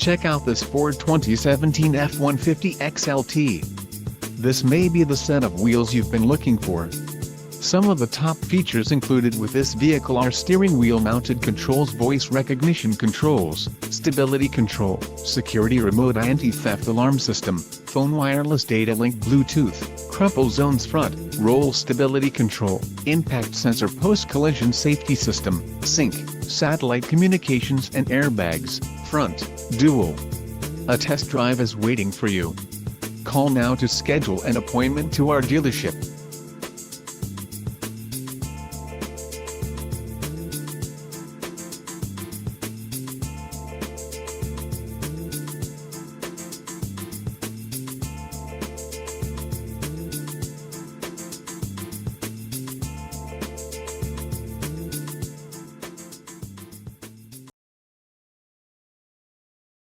Check out this Ford 2017 F-150 XLT. This may be the set of wheels you've been looking for. Some of the top features included with this vehicle are steering wheel mounted controls, voice recognition controls, stability control, security remote, anti-theft alarm system, phone wireless data link, Bluetooth, crumple zones front, roll stability control, impact sensor, post-collision safety system, sync, satellite communications and airbags, front, dual. A test drive is waiting for you. Call now to schedule an appointment to our dealership.